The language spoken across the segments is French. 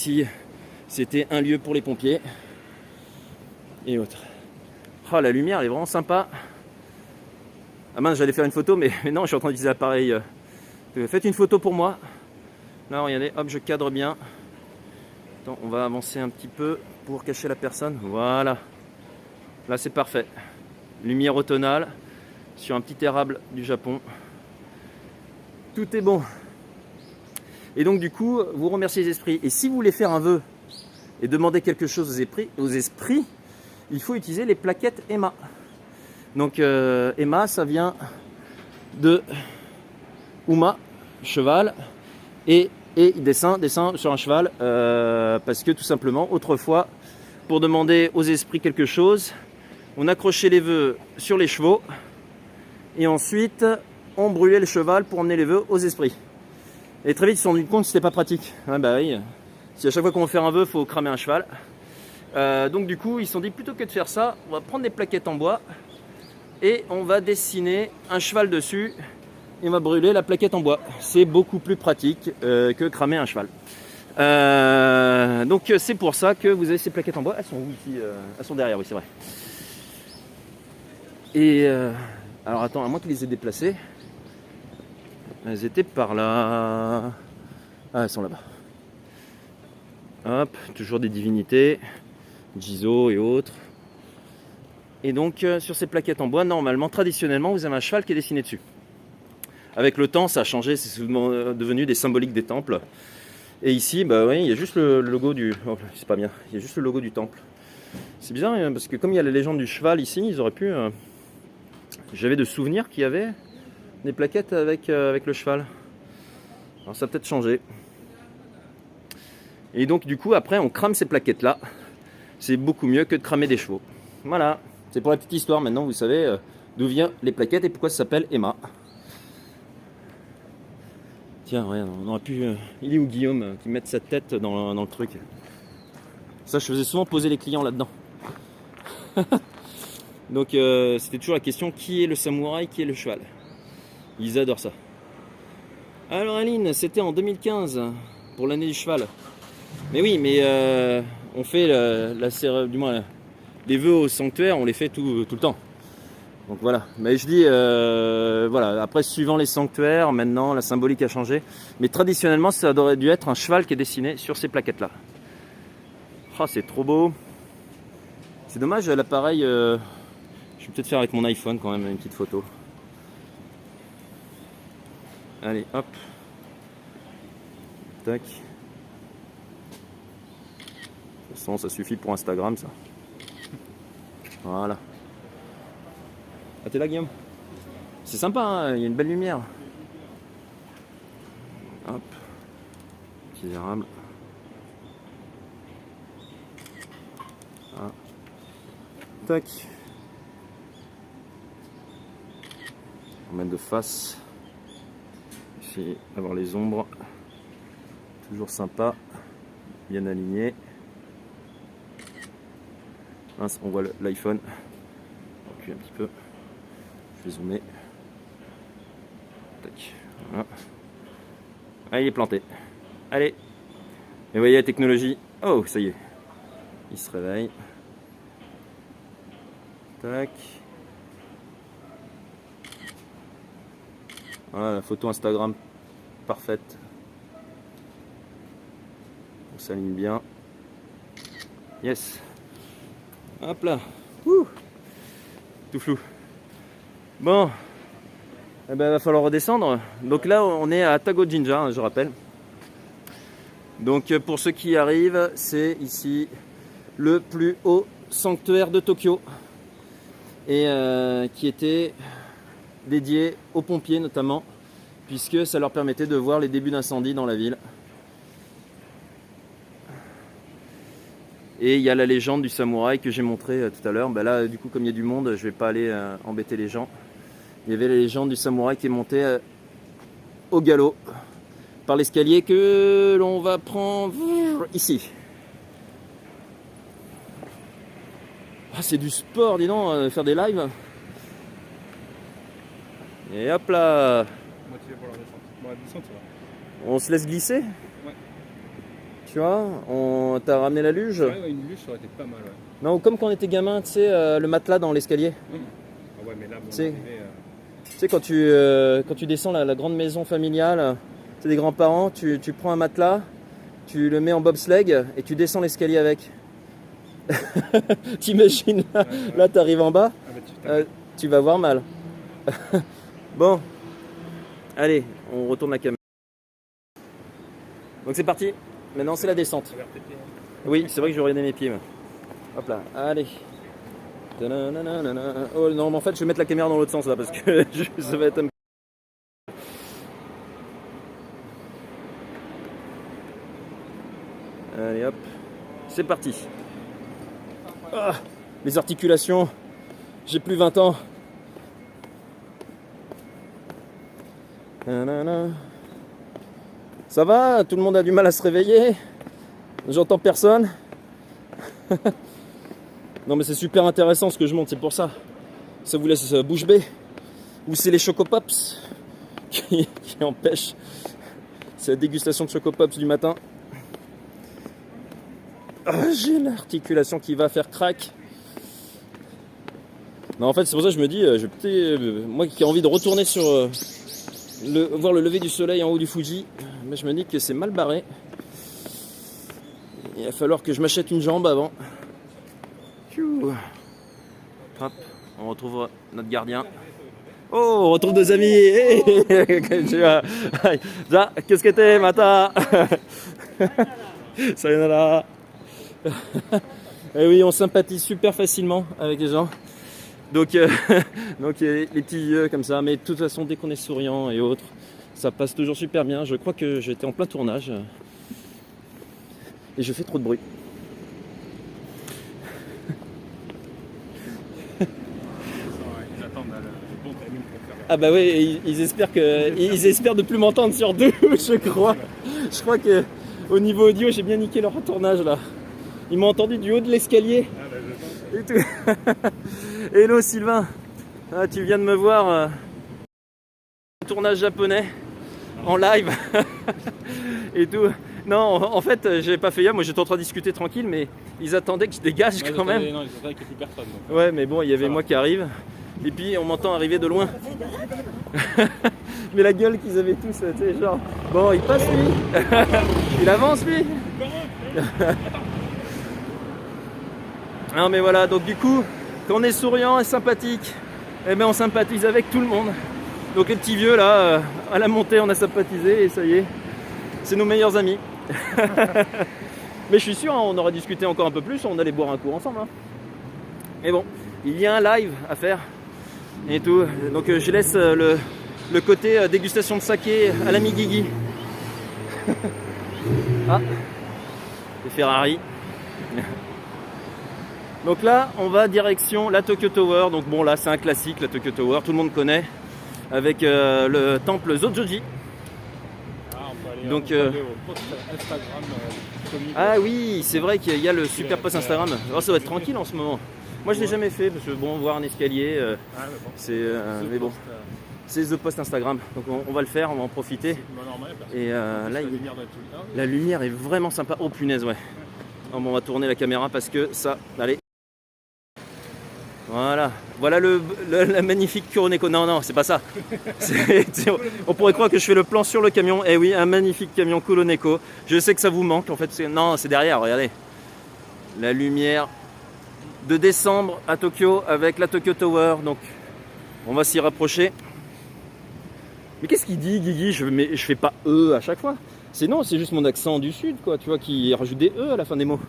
Ici, c'était un lieu pour les pompiers et autres. Oh, la lumière elle est vraiment sympa. Ah mince, j'allais faire une photo, mais non, je suis en train d'utiliser l'appareil. Faites une photo pour moi. Là, regardez, hop, je cadre bien. Attends, on va avancer un petit peu pour cacher la personne. Voilà. Là, c'est parfait. Lumière automnale sur un petit érable du Japon. Tout est bon. Et donc, du coup, vous remerciez les esprits. Et si vous voulez faire un vœu et demander quelque chose aux esprits, il faut utiliser les plaquettes Emma. Donc, Emma, ça vient de Uma, cheval, et il descend sur un cheval, parce que tout simplement, autrefois, pour demander aux esprits quelque chose, on accrochait les vœux sur les chevaux, et ensuite, on brûlait le cheval pour emmener les vœux aux esprits. Et très vite, ils se sont rendus compte que c'était pas pratique. Ah bah oui, si à chaque fois qu'on veut faire un vœu, il faut cramer un cheval. Donc du coup, ils se sont dit, plutôt que de faire ça, on va prendre des plaquettes en bois, et on va dessiner un cheval dessus, et on va brûler la plaquette en bois. C'est beaucoup plus pratique que cramer un cheval. Donc c'est pour ça que vous avez ces plaquettes en bois. Elles sont où ici? Elles sont derrière, oui c'est vrai. Et alors attends, à moins qu'ils les aient déplacées. Elles étaient par là. Ah, elles sont là-bas. Hop, toujours des divinités, Jizo et autres. Et donc sur ces plaquettes en bois, normalement, traditionnellement, vous avez un cheval qui est dessiné dessus. Avec le temps, ça a changé, c'est souvent devenu des symboliques des temples. Et ici, bah oui, il y a juste le logo du... Oh, c'est pas bien, il y a juste le logo du temple. C'est bizarre, hein, parce que comme il y a la légende du cheval ici, ils auraient pu... J'avais de souvenirs qu'il y avait des plaquettes avec le cheval. Alors ça a peut-être changé. Et donc du coup, après, on crame ces plaquettes-là. C'est beaucoup mieux que de cramer des chevaux. Voilà, c'est pour la petite histoire. Maintenant, vous savez d'où viennent les plaquettes et pourquoi ça s'appelle Emma. Tiens, ouais, on aurait pu... il est où Guillaume qui mette sa tête dans le truc? Ça, je faisais souvent poser les clients là-dedans. Donc, c'était toujours la question, qui est le samouraï, qui est le cheval? Ils adorent ça. Alors Aline, c'était en 2015, pour l'année du cheval. Mais oui, mais on fait du moins, les vœux au sanctuaire, on les fait tout le temps. Donc voilà, mais je dis, voilà, après suivant les sanctuaires, maintenant la symbolique a changé. Mais traditionnellement, ça aurait dû être un cheval qui est dessiné sur ces plaquettes-là. Oh, c'est trop beau. C'est dommage, l'appareil, je vais peut-être faire avec mon iPhone quand même une petite photo. Allez, hop. Tac. De toute façon, ça suffit pour Instagram, ça. Voilà. Ah, t'es là, Guillaume? C'est sympa, hein, il y a une belle lumière. Hop. Petit érable. Ah. Tac. On met de face. Ici, avoir les ombres. Toujours sympa. Bien aligné. Mince, on voit l'iPhone. On appuie un petit peu. Je vais zoomer. Tac. Voilà. Ah, il est planté. Allez. Et vous voyez la technologie. Oh, ça y est. Il se réveille. Tac. Voilà la photo Instagram parfaite. On s'aligne bien. Yes. Hop là. Ouh. Tout flou. Bon. Eh ben, va falloir redescendre. Donc là, on est à Tago-Jinja, hein, je rappelle. Donc pour ceux qui arrivent, c'est ici le plus haut sanctuaire de Tokyo. Et qui était dédié aux pompiers notamment, puisque ça leur permettait de voir les débuts d'incendie dans la ville. Et il y a la légende du samouraï que j'ai montré tout à l'heure. Ben là, du coup, comme il y a du monde, je vais pas aller embêter les gens. Il y avait la légende du samouraï qui est monté au galop par l'escalier que l'on va prendre ici. Ah, c'est du sport, dis donc, faire des lives. Et hop là. Motivé pour la descente. Bon, la descente, ça va. On se laisse glisser? Ouais. Tu vois, t'as ramené la luge. Ouais, une luge, ça aurait été pas mal. Ouais. Non, comme quand on était gamin, tu sais, le matelas dans l'escalier. Ah ouais, mais là, bon, Tu sais, quand tu descends la grande maison familiale, tu sais, des grands-parents, tu prends un matelas, tu le mets en bobsleigh et tu descends l'escalier avec. T'imagines, là t'arrives en bas, bah, tu vas avoir mal. Bon, allez, on retourne la caméra. Donc c'est parti, maintenant c'est la descente. Oui, c'est vrai que j'aurais aidé mes pieds. Moi. Hop là, allez. Oh non, mais en fait je vais mettre la caméra dans l'autre sens là parce que ça va être un... Allez hop, c'est parti. Ah, les articulations, j'ai plus 20 ans. Ça va? Tout le monde a du mal à se réveiller? J'entends personne. Non mais c'est super intéressant ce que je montre, c'est pour ça. Ça vous laisse bouche bée. Ou c'est les Chocopops qui empêchent. C'est la dégustation de Chocopops du matin. Ah, j'ai l'articulation qui va faire crack. Non, en fait, c'est pour ça que je me dis, moi qui ai envie de retourner sur voir le lever du soleil en haut du Fuji, mais je me dis que c'est mal barré. Il va falloir que je m'achète une jambe avant. Hop, on retrouve notre gardien. Oh, on retrouve deux amis. Hey qu'est-ce que t'es, Mata? Sayonara. Et oui, on sympathise super facilement avec les gens. Donc les petits vieux comme ça, mais de toute façon, dès qu'on est souriant et autres, ça passe toujours super bien. Je crois que j'étais en plein tournage et je fais trop de bruit. Ah bah oui, ils espèrent de plus m'entendre sur deux, je crois. Je crois que au niveau audio, j'ai bien niqué leur tournage là. Ils m'ont entendu du haut de l'escalier. Et tout. Hello Sylvain, tu viens de me voir tournage japonais en live et tout. Non, en fait, j'avais pas fait gaffe. Moi, j'étais en train de discuter tranquille, mais ils attendaient que je dégage quand même. Non, ils attendaient qu'il n'y ait plus personne. Donc. Ouais, mais bon, il y avait moi qui arrive. Et puis, on m'entend arriver de loin. Mais la gueule qu'ils avaient tous, tu sais, genre, bon, il passe lui, il avance lui. Non, mais voilà, donc du coup, quand on est souriant et sympathique, eh ben, on sympathise avec tout le monde. Donc les petits vieux là, à la montée, on a sympathisé et ça y est, c'est nos meilleurs amis. Mais je suis sûr, hein, on aurait discuté encore un peu plus, on allait boire un coup ensemble. Hein. Mais bon, il y a un live à faire et tout. Donc je laisse le côté dégustation de saké à l'ami Guigui. Ah, les Ferrari. Donc là, on va direction la Tokyo Tower. Donc bon, là, c'est un classique, la Tokyo Tower, tout le monde connaît, avec le temple Zojoji. Donc, on peut aller au post Instagram. Ah oui, c'est vrai qu'il y a le super post Instagram. Alors, ça va être tranquille en ce moment. Moi, je l'ai jamais fait parce que bon, voir un escalier, c'est mais bon, c'est the post Instagram. Donc on va le faire, on va en profiter. Et là, la lumière est vraiment sympa. Oh punaise, ouais. Oh, bon, on va tourner la caméra parce que ça, allez. Voilà, voilà la magnifique Kuroneko. Non, c'est pas ça. On pourrait croire que je fais le plan sur le camion. Eh oui, un magnifique camion Kuroneko. Je sais que ça vous manque. En fait, non, c'est derrière. Regardez, la lumière de décembre à Tokyo avec la Tokyo Tower. Donc, on va s'y rapprocher. Mais qu'est-ce qu'il dit, Guigui? Je fais pas E à chaque fois. C'est juste mon accent du sud, quoi. Tu vois, qui rajoute des E à la fin des mots.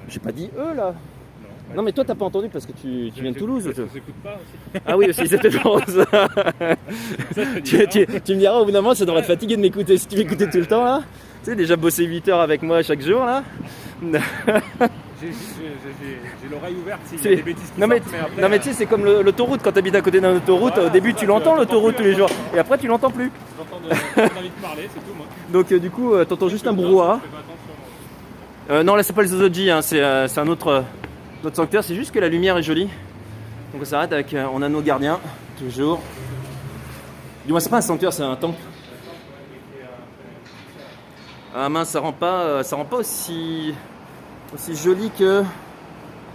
J'ai pas dit E là. Non mais toi t'as pas entendu parce que tu viens de Toulouse. Je n'écoute pas aussi. Ah oui aussi, c'était pour ça. Tu me diras au bout d'un moment ça devrait te fatiguer de m'écouter. Si tu m'écoutais tout le temps là, tu sais déjà bosser 8 heures avec moi chaque jour là. J'ai l'oreille ouverte s'il y a des bêtises qui sortent, non mais tu sais c'est comme l'autoroute, quand tu habites à côté d'une autoroute, au début tu l'entends l'autoroute tous les jours et après tu l'entends plus. J'entends envie de parler, c'est tout moi. Donc du coup t'entends juste un brouhaha. Non là c'est pas le Zozoji, hein, c'est un autre sanctuaire, c'est juste que la lumière est jolie. Donc on s'arrête avec, on a nos gardiens, toujours. Du moins c'est pas un sanctuaire, c'est un temple. Ah mince, ça rend pas aussi joli que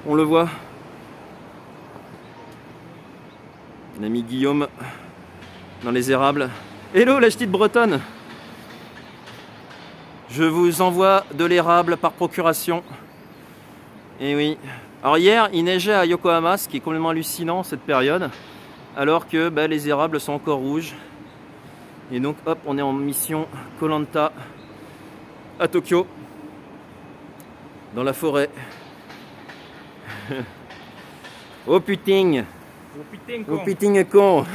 on le voit. L'ami Guillaume dans les érables. Hello la petite bretonne. Je vous envoie de l'érable par procuration. Et oui. Alors hier, il neigeait à Yokohama, ce qui est complètement hallucinant cette période, alors que les érables sont encore rouges. Et donc hop, on est en mission Koh-Lanta à Tokyo, dans la forêt. Oh putain! Oh putain con!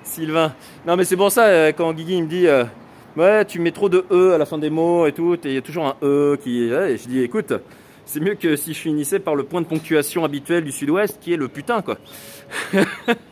Sylvain. Non mais c'est pour ça, quand Guigui me dit ouais, tu mets trop de E à la fin des mots et tout, et il y a toujours un E qui... Ouais, et je dis écoute, c'est mieux que si je finissais par le point de ponctuation habituel du sud-ouest qui est le putain quoi.